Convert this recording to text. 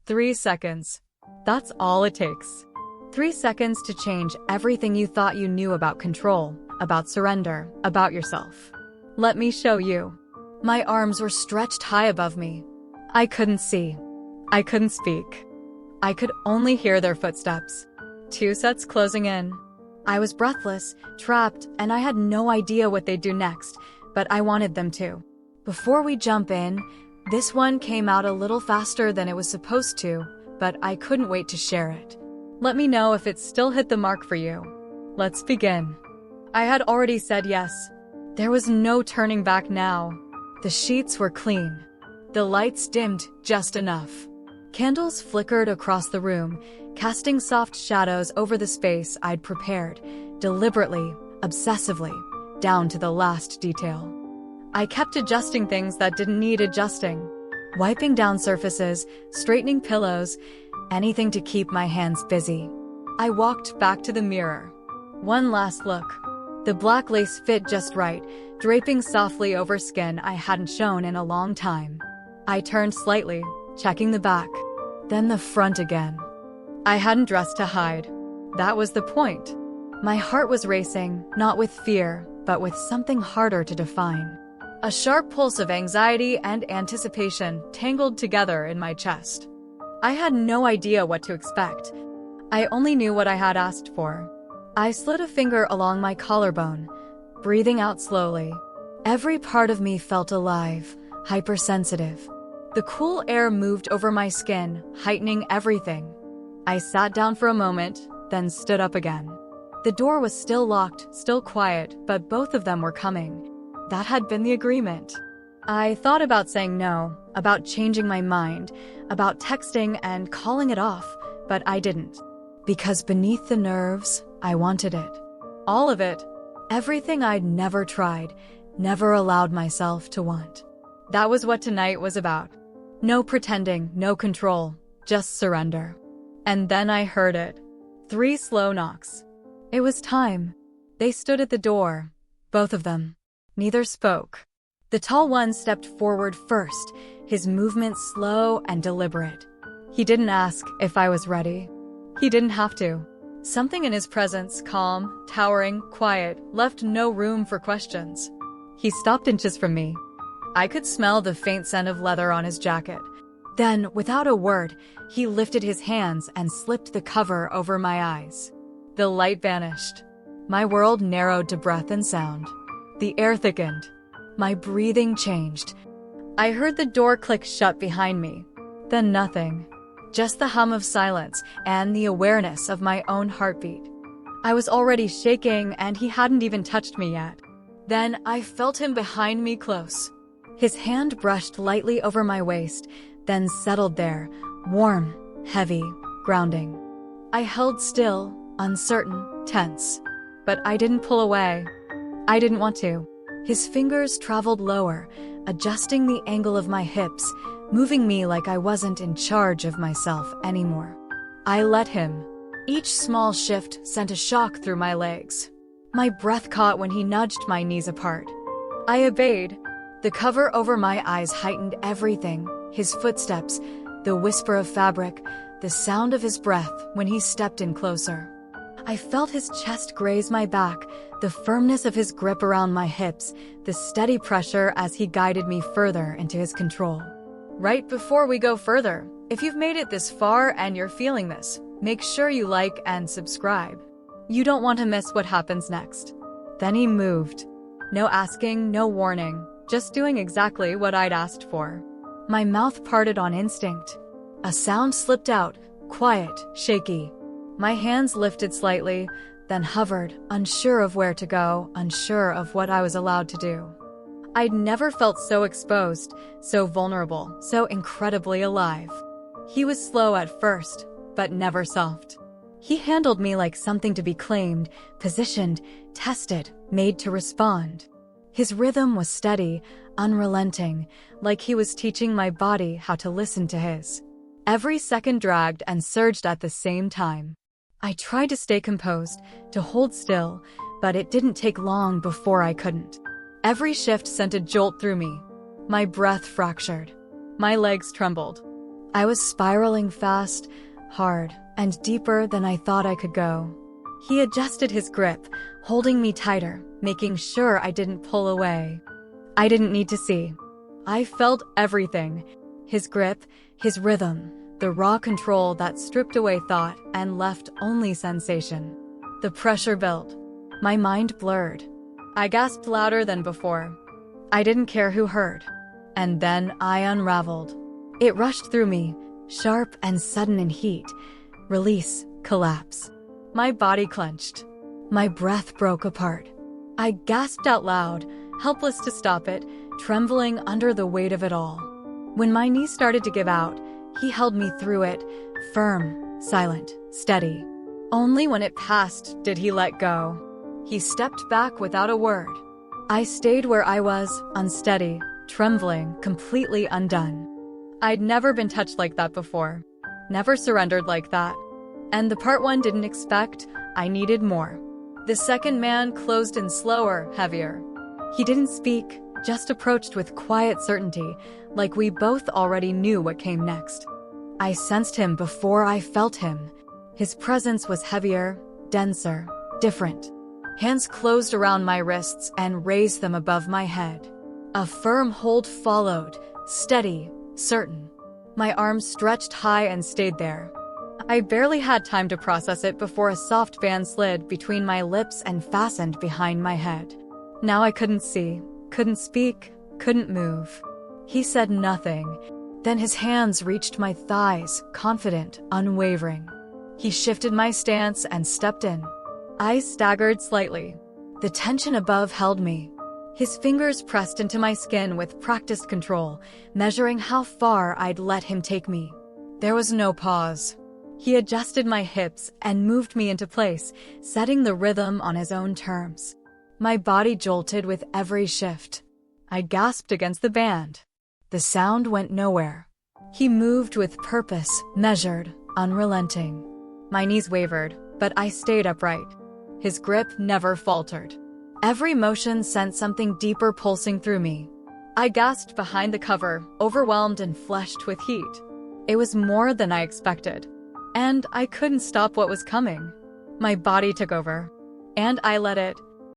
3 seconds. That's all it takes. 3 seconds to change everything you thought you knew about control, about surrender, about yourself. Let me show you. My arms were stretched high above me. I couldn't see. I couldn't speak. I could only hear their footsteps. 2 sets closing in. I was breathless, trapped, and I had no idea what they'd do next, but I wanted them to. Before we jump in, this one came out a little faster than it was supposed to, but I couldn't wait to share it. Let me know if it still hit the mark for you. Let's begin. I had already said yes. There was no turning back now. The sheets were clean. The lights dimmed just enough. Candles flickered across the room, casting soft shadows over the space I'd prepared, deliberately, obsessively, down to the last detail. I kept adjusting things that didn't need adjusting, wiping down surfaces, straightening pillows, anything to keep my hands busy. I walked back to the mirror. One last look. The black lace fit just right, draping softly over skin I hadn't shown in a long time. I turned slightly, checking the back, then the front again. I hadn't dressed to hide. That was the point. My heart was racing, not with fear, but with something harder to define. A sharp pulse of anxiety and anticipation tangled together in my chest. I had no idea what to expect. I only knew what I had asked for. I slid a finger along my collarbone, breathing out slowly. Every part of me felt alive, hypersensitive. The cool air moved over my skin, heightening everything. I sat down for a moment, then stood up again. The door was still locked, still quiet, but both of them were coming. That had been the agreement. I thought about saying no, about changing my mind, about texting and calling it off, but I didn't. Because beneath the nerves, I wanted it. All of it. Everything I'd never tried, never allowed myself to want. That was what tonight was about. No pretending, no control, just surrender. And then I heard it. 3 slow knocks. It was time. They stood at the door, both of them. Neither spoke. The tall one stepped forward first, his movement slow and deliberate. He didn't ask if I was ready. He didn't have to. Something in his presence, calm, towering, quiet, left no room for questions. He stopped inches from me. I could smell the faint scent of leather on his jacket. Then, without a word, he lifted his hands and slipped the cover over my eyes. The light vanished. My world narrowed to breath and sound. The air thickened. My breathing changed. I heard the door click shut behind me. Then nothing. Just the hum of silence and the awareness of my own heartbeat. I was already shaking and he hadn't even touched me yet. Then I felt him behind me close. His hand brushed lightly over my waist, then settled there, warm, heavy, grounding. I held still, uncertain, tense. But I didn't pull away. I didn't want to. His fingers traveled lower, adjusting the angle of my hips, moving me like I wasn't in charge of myself anymore. I let him. Each small shift sent a shock through my legs. My breath caught when he nudged my knees apart. I obeyed. The cover over my eyes heightened everything, his footsteps, the whisper of fabric, the sound of his breath when he stepped in closer. I felt his chest graze my back, the firmness of his grip around my hips, the steady pressure as he guided me further into his control. Right before we go further, if you've made it this far and you're feeling this, make sure you like and subscribe. You don't want to miss what happens next. Then he moved. No asking, no warning, just doing exactly what I'd asked for. My mouth parted on instinct. A sound slipped out, quiet, shaky. My hands lifted slightly, then hovered, unsure of where to go, unsure of what I was allowed to do. I'd never felt so exposed, so vulnerable, so incredibly alive. He was slow at first, but never soft. He handled me like something to be claimed, positioned, tested, made to respond. His rhythm was steady, unrelenting, like he was teaching my body how to listen to his. Every second dragged and surged at the same time. I tried to stay composed, to hold still, but it didn't take long before I couldn't. Every shift sent a jolt through me. My breath fractured. My legs trembled. I was spiraling fast, hard, and deeper than I thought I could go. He adjusted his grip, holding me tighter, making sure I didn't pull away. I didn't need to see. I felt everything. His grip, his rhythm, the raw control that stripped away thought and left only sensation. The pressure built. My mind blurred. I gasped louder than before. I didn't care who heard. And then I unraveled. It rushed through me, sharp and sudden in heat. Release, collapse. My body clenched. My breath broke apart. I gasped out loud, helpless to stop it, trembling under the weight of it all. When my knees started to give out, he held me through it, firm, silent, steady. Only when it passed did he let go. He stepped back without a word. I stayed where I was, unsteady, trembling, completely undone. I'd never been touched like that before. Never surrendered like that. And the part one didn't expect, I needed more. The second man closed in slower, heavier. He didn't speak, just approached with quiet certainty, like we both already knew what came next. I sensed him before I felt him. His presence was heavier, denser, different. Hands closed around my wrists and raised them above my head. A firm hold followed, steady, certain. My arms stretched high and stayed there. I barely had time to process it before a soft band slid between my lips and fastened behind my head. Now I couldn't see, couldn't speak, couldn't move. He said nothing. Then his hands reached my thighs, confident, unwavering. He shifted my stance and stepped in. I staggered slightly. The tension above held me. His fingers pressed into my skin with practiced control, measuring how far I'd let him take me. There was no pause. He adjusted my hips and moved me into place, setting the rhythm on his own terms. My body jolted with every shift. I gasped against the band. The sound went nowhere. He moved with purpose, measured, unrelenting. My knees wavered, but I stayed upright. His grip never faltered. Every motion sent something deeper pulsing through me. I gasped behind the cover, overwhelmed and flushed with heat. It was more than I expected. And I couldn't stop what was coming. My body took over. And I let it.